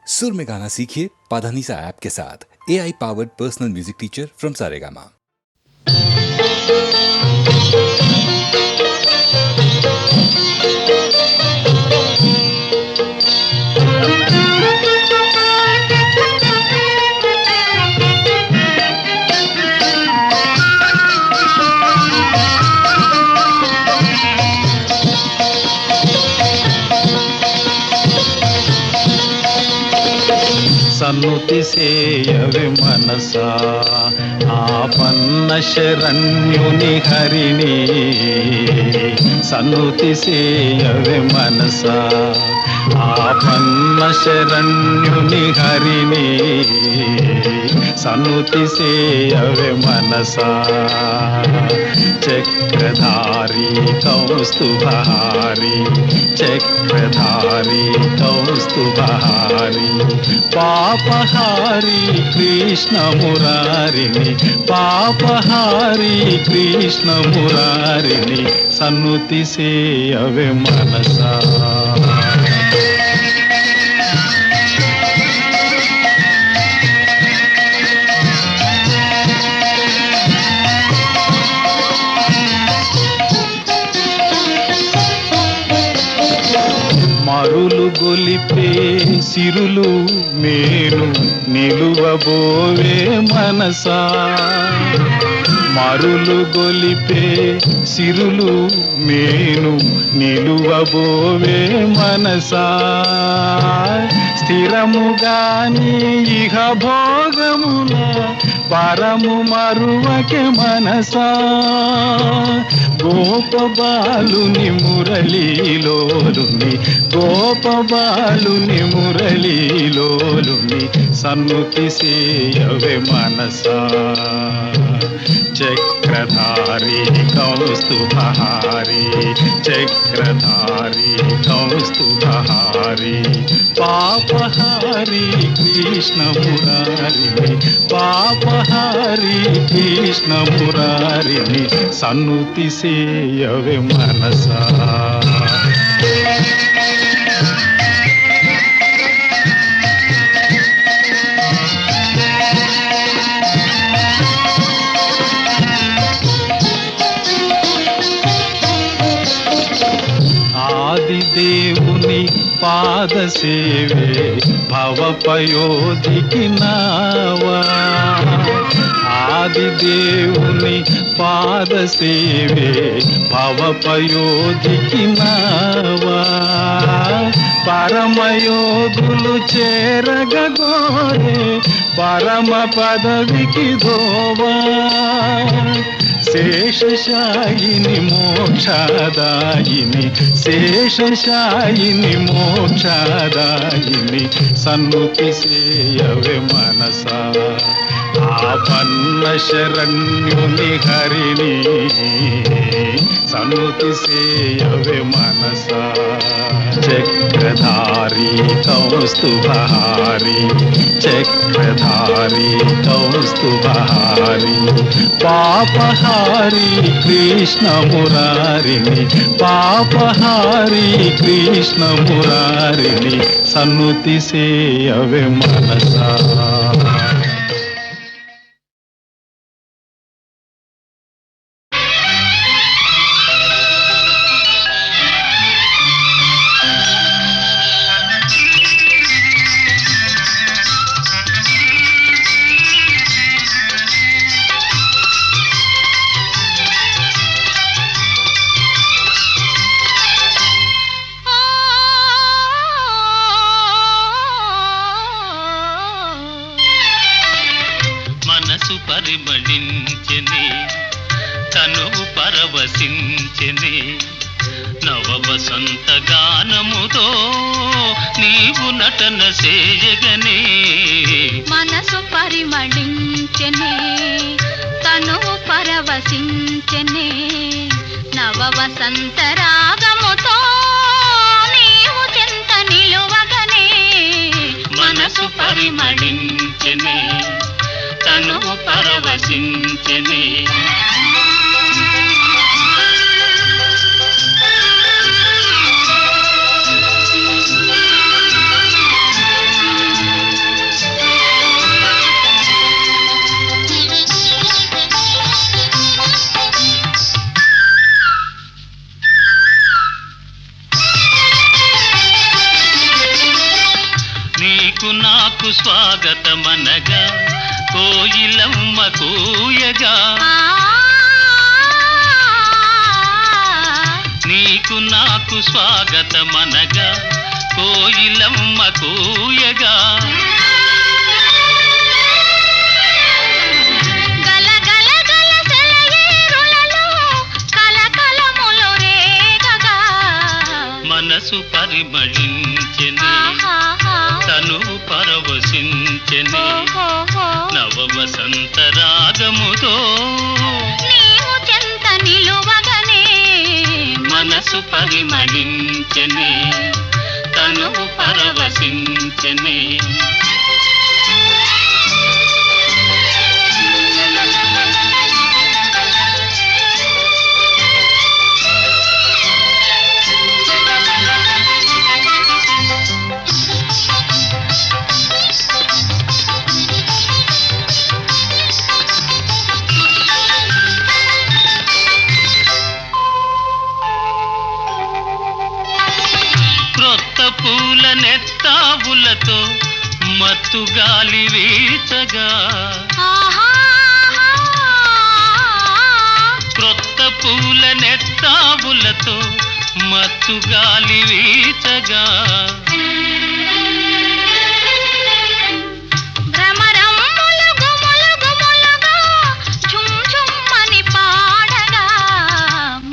सुर में गाना सीखिए पाधानीसा ऐप के साथ। AI powered personal music teacher from Saregama. సన్నుతి సేయవే మనసా ఆపన్న శరణ్యుని హరిని సన్నుతి సేయవే మనసా ఆపన్న శరణ్యుని హరిని సన్నుతి సేయవే మనసా చక్రధారి కౌస్తుభహారి చక్రధారి కౌస్తుభహారి పాపహారి కృష్ణ మురారిని పాపహారి కృష్ణ మురారిని సన్నుతి సేయవే మనసా మరులు గొలిపే సిరులు మేను నిలువబోవే మనసా మరులు గొలిపే సిరులు మేను నిలువబోవే మనసా స్థిరముగాని ఇహ భోగముల పరము మరువకే మనసా గోపబాలుని మురళీలోలుని గోపబాలుని మురళీలోలుని సన్నుతి సేయవే మనసా చక్రధారి కౌస్తుభహారి చక్రధారి కౌస్తుభహారి పాపహారి కృష్ణ మురారిని పాపహారి కృష్ణ మురారిని సన్నుతి సేయవే మనసా ఆదిదేవుని పాద సేవే భవపయోధికి నావా ఆదిదేవుని పాద సేవే భవపయోధికి నావా పరమయోగులు చేరగోరే పరమ పదవికి దోవా శేషశాయిని మోక్షదాయిని శేషశాయిని మోక్షదాయిని సన్నుతి సేయవే మనసా ఆపన్న శరణ్యుని హరిని సన్నుతి సేయవే మనసా చక్రధారి కౌస్తుభహారి చక్రధారి కౌస్తుభహారి పాపహారి కృష్ణ మురారిని పాపహారి కృష్ణ మురారిని సన్నుతి సేయవే మనసా మనసు పరిమళించెని తనువు పరవశించెని నవ వసంత గానముతో నీవు నటన చేయగనే మనసు పరిమళించెని తనువు పరవశించెని నవ వసంత రాగముతో నీవు చెంత నిలువగనే మనసు పరిమళించెని తనువు పరవశించెని నీకు నాకు స్వాగతమనగా కోయిలమ్మ కూయగా నీకు నాకు స్వాగతమనగా కోయిలమ్మ కూయగా మనసు పరిమళించెనే తనువు పరవశించెనే నవ వసంత రాగముతో నీవు చెంత నిలువగనే మనసు పరిమళించెనే తనువు పరవశించెనే పూల నెత్తావులతో మత్తు గాలి వీచగా క్రొత్త పూల నెత్తావులతో మత్తు గాలి వీచగా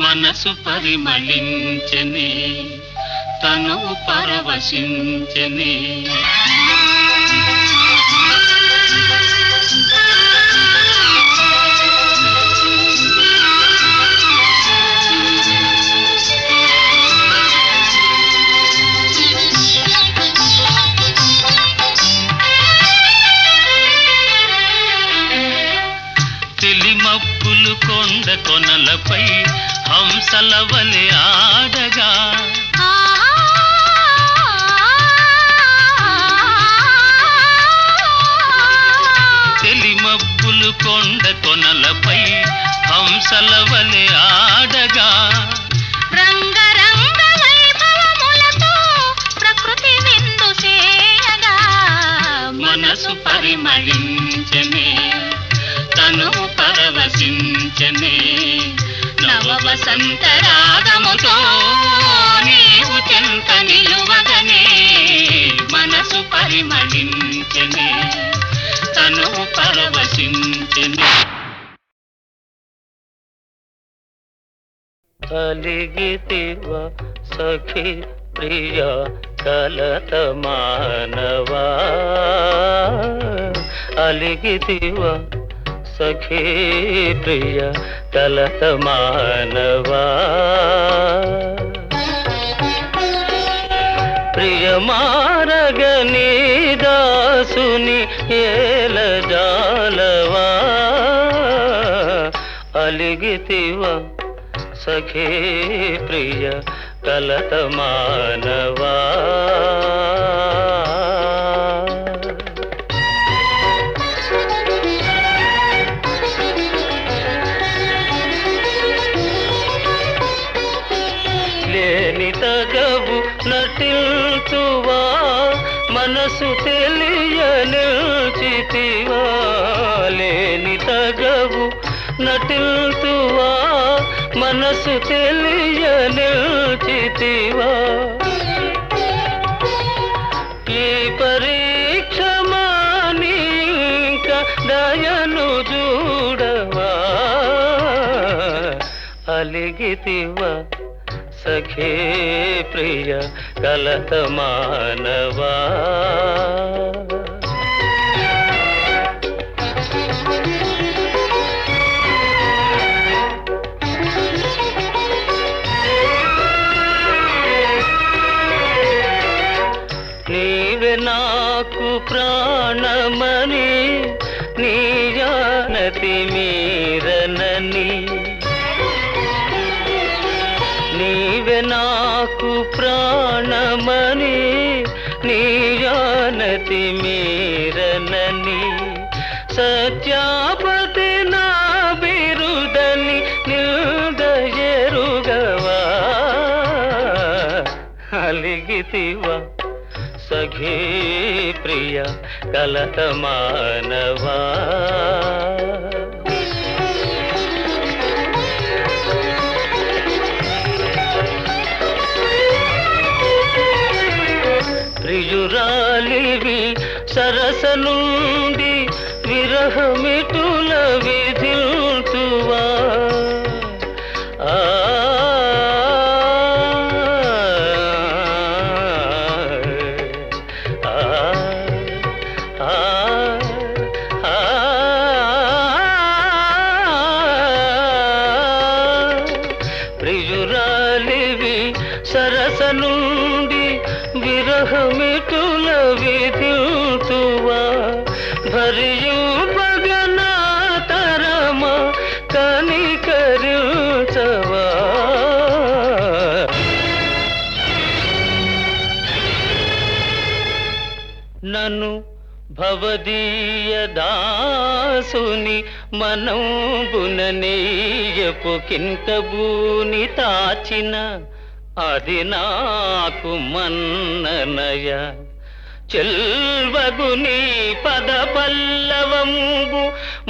మనసు పరిమళించెనే తను పరవశించెనే తెలిమప్పులు కొండ కొనలపై హంసల వలె ఆడగా తెలిమప్పులు కొండ కొనలపై హంసల వలె ఆడగా రంగరంగ వైభవములతో ప్రకృతి విందు చేయగా మనసు పరిమళించెనే తను పరవశించెనే నవ వసంత రాగముతో నీవు చెంత నిలువగనే మనసు పరిమళించెనే తను పరవశించెనే అలిగితివ సఖి ప్రియ కలత మానవా అలిగితివ సఖీ ప్రియ కలత మానవా ప్రియ మారగని దాసుని ఏల జాలవా అలిగితివ సఖీ ప్రియ కలత మానవా తగవు నటిల్తువా మనసు తెలియనిల్చితివా లేని తగవు నటిల్తువా మనసు తెలియనిల్చితివా ఈ పరీక్ష మానింక దయను చూడవా అలిగితివా సఖీ ప్రియ కలత మానవా నీవే నాకు ప్రాణమని నీ జానతి మీరనని నీవే నాకు ప్రాణమని నీ జానతి మీరనని సత్యాపతి నా బిరుదని నిల్దయరుగవా అలిగితివా సఖీ ప్రియ కలత మానవా ప్రియురాలివి సరస నుండి విరహమిటుల విధిల్తువా ప్రియురాలివి సరస నుండి విరహమిటుల విధిల్తువా భరింపగనా తరమ కనికరించవా నన్ను భవదీయ దాసుని మనంబుననేయపు కింకబూని తాచిన అది నాకు మన్ననయ చెల్వగుని పద పల్లవంబు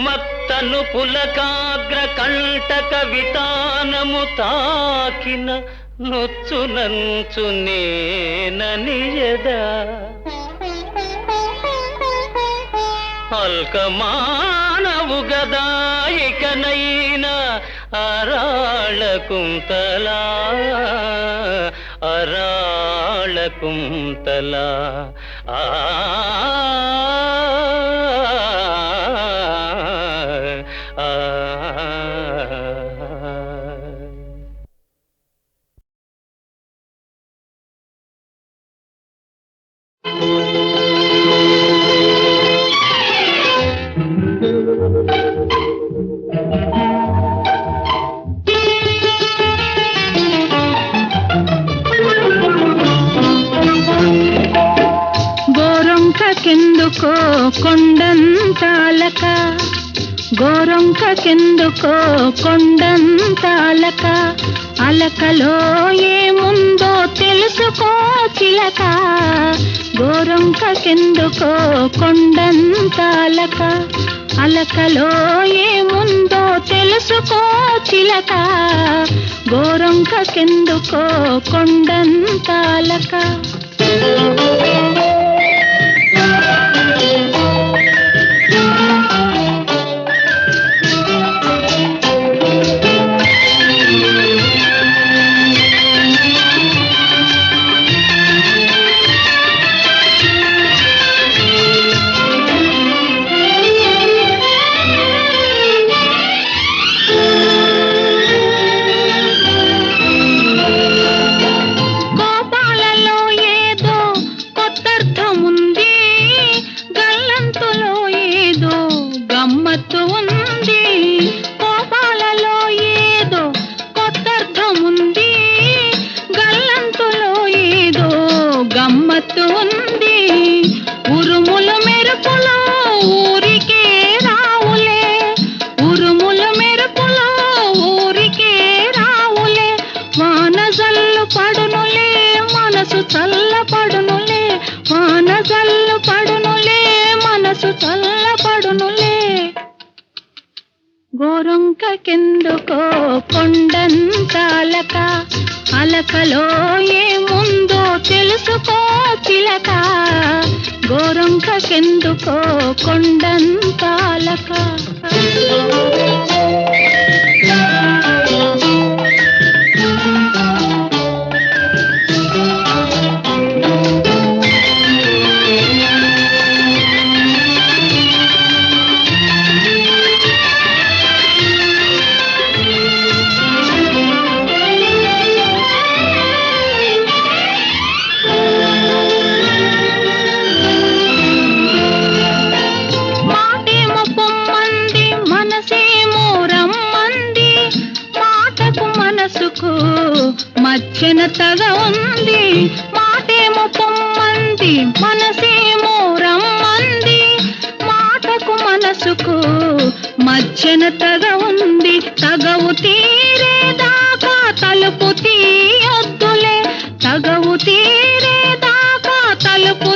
మత్తను పులకాగ్ర కంటక వితానము తాకిన నొచ్చునంచు నేననియదా అల్కమానవు గదాయికనైనా అరాళ కుంతలా అరాళ కుంతలా ఆ గోరొంకకెందుకో కొండంతాలక గోరొంకకెందుకో కొండంతాలక అలకలో ఏముందో తెలుసుకో చిలక గోరొంకకెందుకో కొండంతాలక అలకలో ఏముందో తెలుసుకో చిలక గోరొంకకెందుకో కొండంతాలక గోరొంకకెందుకో కొండంతాలక అలకలో ఏముందో తెలుసుకో చిలక గోరొంకకెందుకో కొండంతాలక మధ్యనతగా ఉంది మాటేమో పొమ్మంది మనసేమో రమ్మంది మాటకు మనసుకు మధ్యనతగా ఉంది తగవు తీరేదాకా తలుపు తీయొద్దులే తగవు తీరేదాకా తలుపు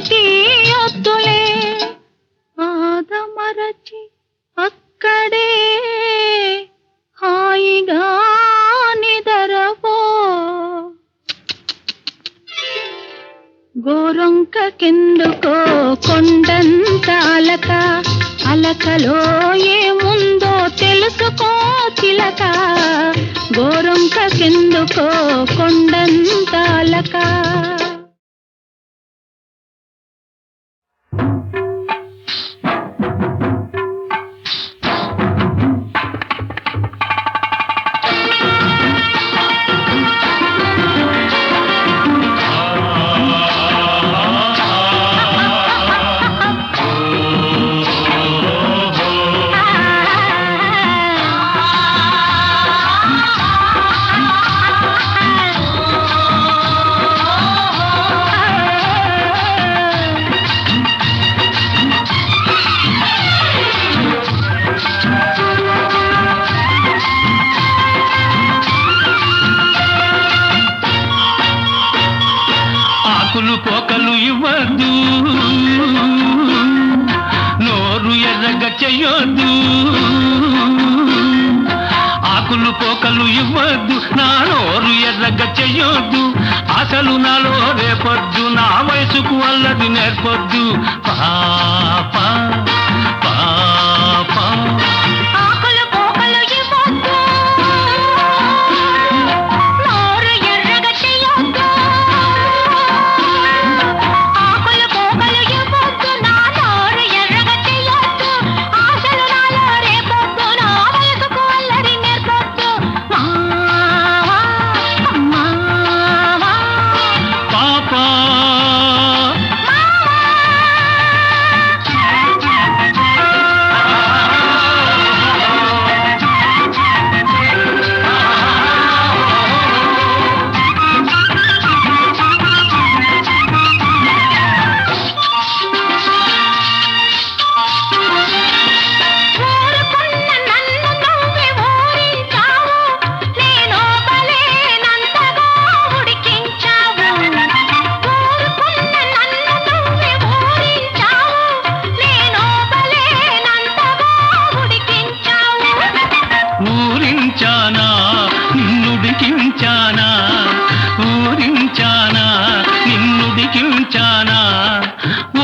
గోరొంకకెందుకో కొండంత అలక, అలకలో ఏముందో తెలుసుకో చిలక, గోరొంకకెందుకో కొండంత అలక. పోకలు ఇవ్వద్దు, నోరు ఎర్రగ చెయ్యొద్దు. ఆకులు పోకలు ఇవ్వద్దు, నా నోరు ఎర్రగ చెయ్యొద్దు. అసలు నాలో రేపొద్దు, నా వయసుకు అల్లది నేర్పొద్దు. పాపా పాపా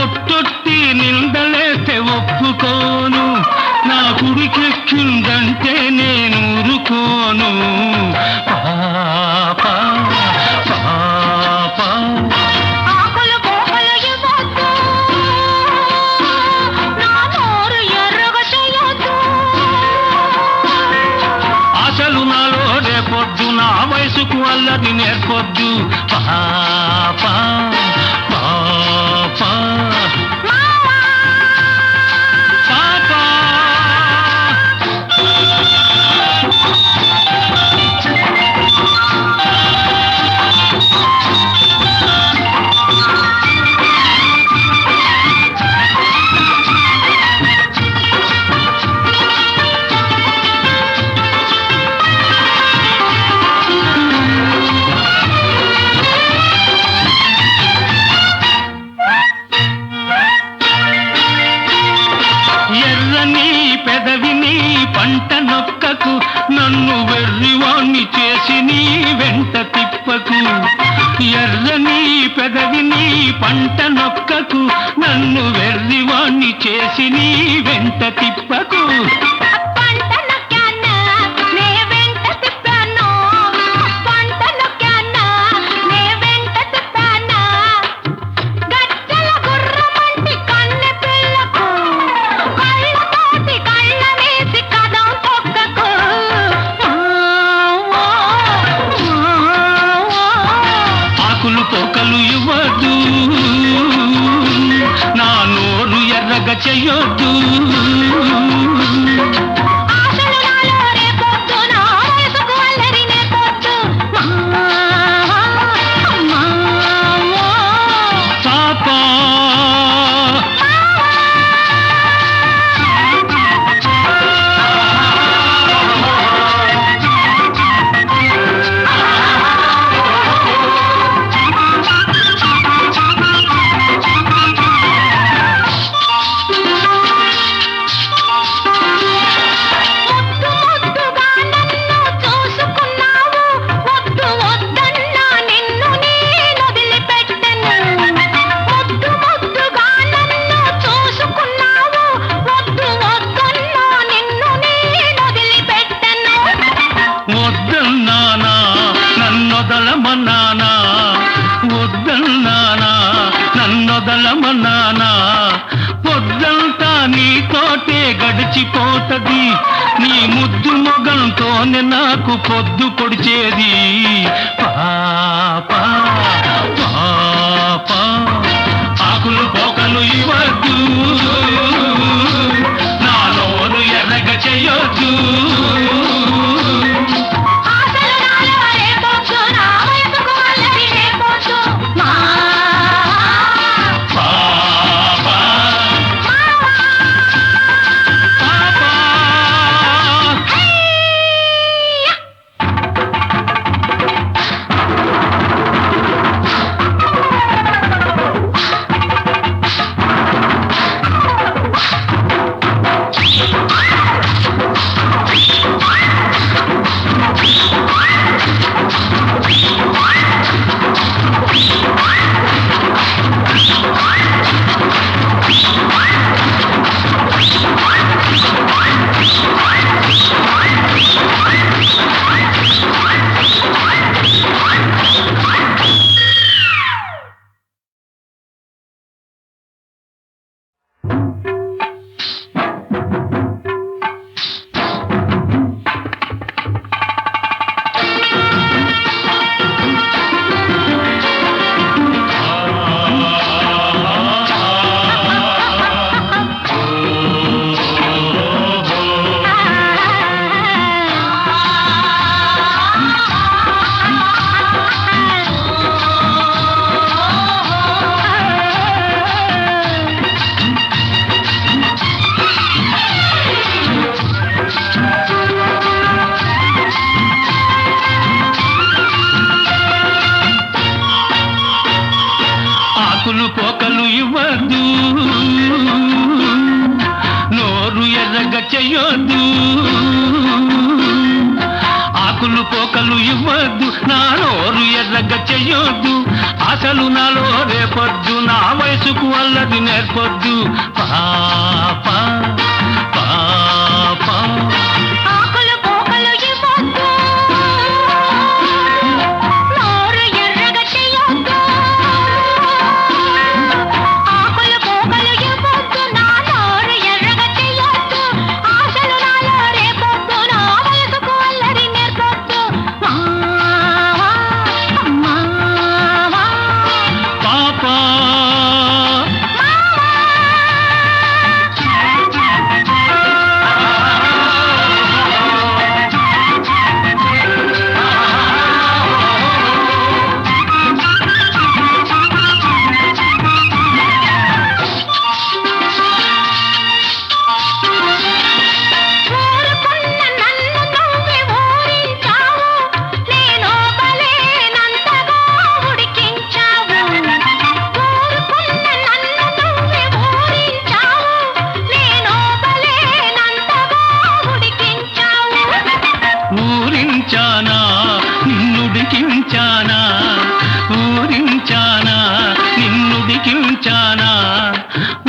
ఒట్టొట్టి నిందలేస్తే ఒప్పుకోను, నా కుడికెక్కిందంటే నేను ఊరుకోను. పాపా పాపా అసలు నాలో రేపొద్దు, నా వయసుకు అల్లది నేర్పొద్దు. పాపా పాపా పెదవిని పంట నొక్కకు, నన్ను వెర్రివాణ్ణి చేసి నీ వెంట తిప్పకు. ఎర్రని పెదవిని పంట నొక్కకు, నన్ను వెర్రివాణ్ణి చేసి నీ వెంట తిప్పకు. పోకలు ఇవ్వద్దు, నా నోరు ఎర్రగ చెయ్యొద్దు. పాపా మరచిపోతది నీ ముద్దు మొగంతోనే నాకు పొద్దు పొడిచేది పాపా పాపా ఆకులు పోకలు ఇవ్వద్దు నా నోరు ఎర్రగా చెయ్యొద్దు ఆకులు పోకలు ఇవ్వద్దు నోరు ఎర్రగా చెయ్యొద్దు ఆకులు పోకలు ఇవ్వద్దు నా నోరు ఎర్రగా చెయ్యొద్దు అసలు నాలో రేపొద్దు నా వయసుకు అల్లది నేర్పొద్దు పాపా పాపా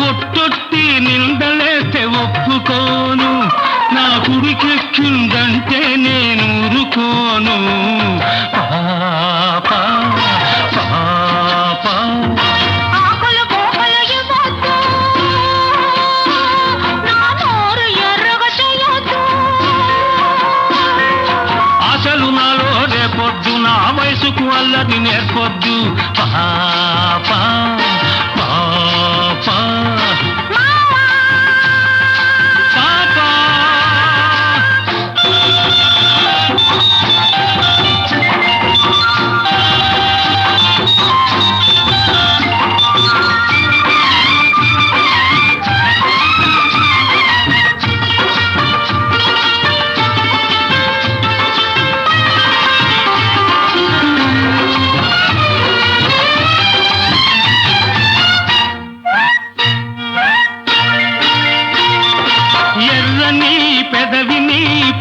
ఒట్టొట్టి నిందలేస్తే ఒప్పుకోను నా గుడికెక్కిందంటే నేను ఊరుకోను పాపా పాపా అసలు నాలో రేపొద్దు నా వయసుకు అల్లది నేర్పొద్దు పాపా పాపా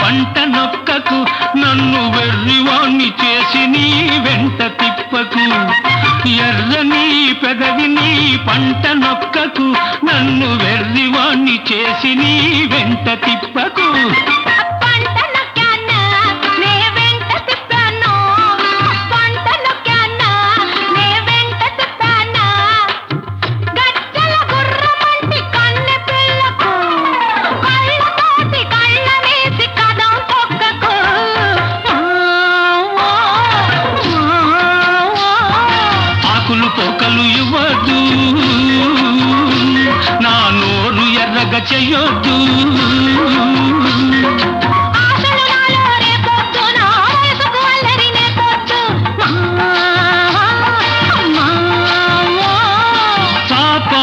పంట నొక్కకు నన్ను వెర్రివాణ్ణి చేసి నీ వెంట తిప్పకు ఎర్రని పెదవిని పంట నొక్కకు నన్ను వెర్రివాణ్ణి చేసి నీ వెంట తిప్పకు కళ్ళ దగ చెయ్యొద్దు. ఆశలు నాలో రేపొద్దు, నా వయసుకు అల్లరి నేర్పొద్దు. పాపా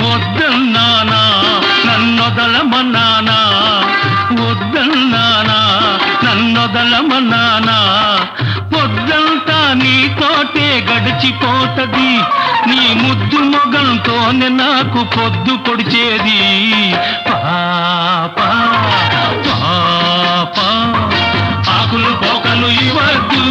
వద్దన్నానా నన్నొదలమన్నానా, వద్దన్నానా నన్నొదలమన్నానా, పొద్దంతా నీతోటే గడిచిపోతది, నీ ముద్దు మొగంతోనే నాకు పొద్దు పొడిచేది. పాపా పాపా ఆకులు పోకలు ఇవ్వద్దు,